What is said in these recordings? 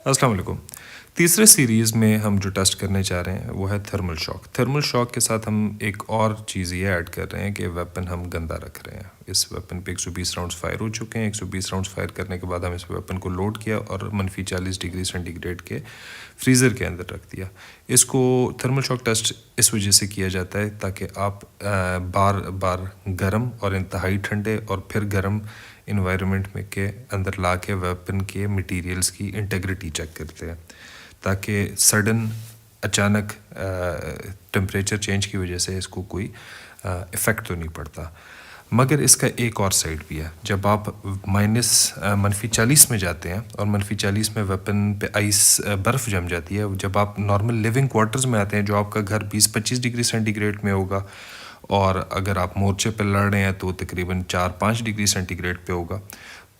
अस्सलाम वालेकुम। तीसरे सीरीज़ में हम जो टेस्ट करने जा रहे हैं वो है थर्मल शॉक। थर्मल शॉक के साथ हम एक और चीज़ ये ऐड कर रहे हैं कि वेपन हम गंदा रख रहे हैं। इस वेपन पे 120 राउंड्स फायर हो चुके हैं। 120 राउंड्स फायर करने के बाद हम इस वेपन को लोड किया और -40 डिग्री सेंटीग्रेड के फ्रीज़र के अंदर रख दिया। इसको थर्मल शॉक टेस्ट इस वजह से किया जाता है ताकि आप बार बार गर्म और इंतहाई ठंडे और फिर गर्म इन्वायरमेंट में के अंदर ला के वेपन के मटेरियल्स की इंटेग्रिटी चेक करते हैं ताकि सडन अचानक टेम्परेचर चेंज की वजह से इसको कोई इफ़ेक्ट तो नहीं पड़ता। मगर इसका एक और साइड भी है। जब आप -40 में जाते हैं और -40 में वेपन पे आइस बर्फ़ जम जाती है, जब आप नॉर्मल लिविंग क्वार्टर्स में आते हैं जो आपका घर 20-25 डिग्री सेंटीग्रेड में होगा और अगर आप मोर्चे पर लड़ रहे हैं तो तकरीबन 4-5 डिग्री सेंटीग्रेड पे होगा,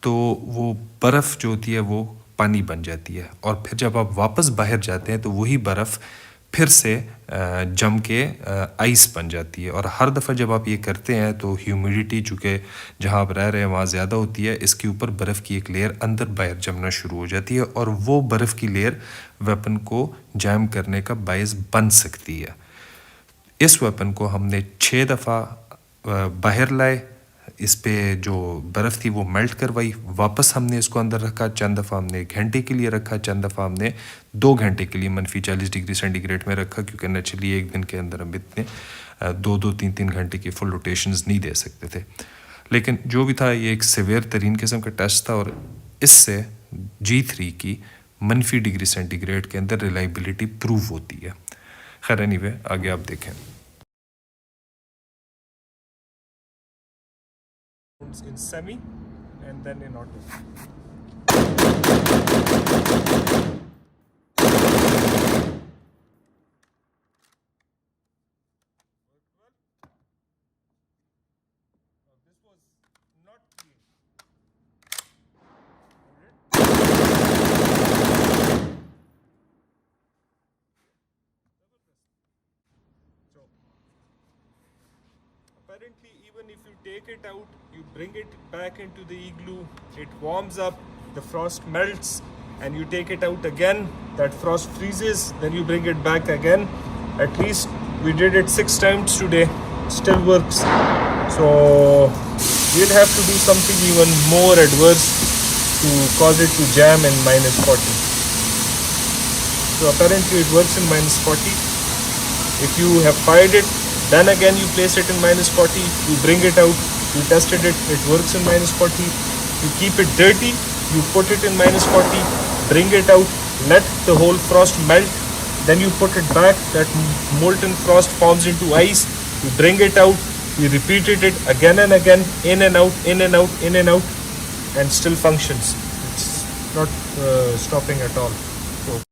तो वो बर्फ़ जो होती है वो पानी बन जाती है और फिर जब आप वापस बाहर जाते हैं तो वही बर्फ़ फिर से जम के आइस बन जाती है। और हर दफ़ा जब आप ये करते हैं तो ह्यूमिडिटी चूँकि जहाँ आप रह रहे हैं वहाँ ज़्यादा होती है, इसके ऊपर बर्फ़ की एक लेयर अंदर बाहर जमना शुरू हो जाती है और वो बर्फ़ की लेयर वेपन को जैम करने का बायस बन सकती है। इस वेपन को हमने 6 दफ़ा बाहर लाए, इस पे जो बर्फ़ थी वो मेल्ट करवाई, वापस हमने इसको अंदर रखा, चंद दफ़ा हमने 1 घंटे के लिए रखा, चंद दफ़ा हमने 2 घंटे के लिए -40 डिग्री सेंटीग्रेड में रखा, क्योंकि नेचुरली एक दिन के अंदर हम इतने 2-2, 3-3 घंटे की फुल रोटेशंस नहीं दे सकते थे। लेकिन जो भी था ये एक सीवियर तरीन किस्म का टेस्ट था और इससे G3 की -, डिग्री सेंटीग्रेड के अंदर रिलायबिलिटी प्रूव होती है। खैर एनीवे, आगे आप देखें। In semi and then in auto. This was not clean. So apparently even if you take it out, you bring it back into the igloo, it warms up, the frost melts, and you take it out again, that frost freezes, then you bring it back again. At least we did it 6 times today, still works. So we'll have to do something even more adverse to cause it to jam in -40. So apparently it works in -40. If you have fired it, then again you place it in -40, you bring it out, you tested it, it works in -40. You keep it dirty, you put it in -40, bring it out, let the whole frost melt, then you put it back, that molten frost forms into ice, you bring it out, you repeated it again and again, in and out, in and out, in and out, and still functions. It's not stopping at all.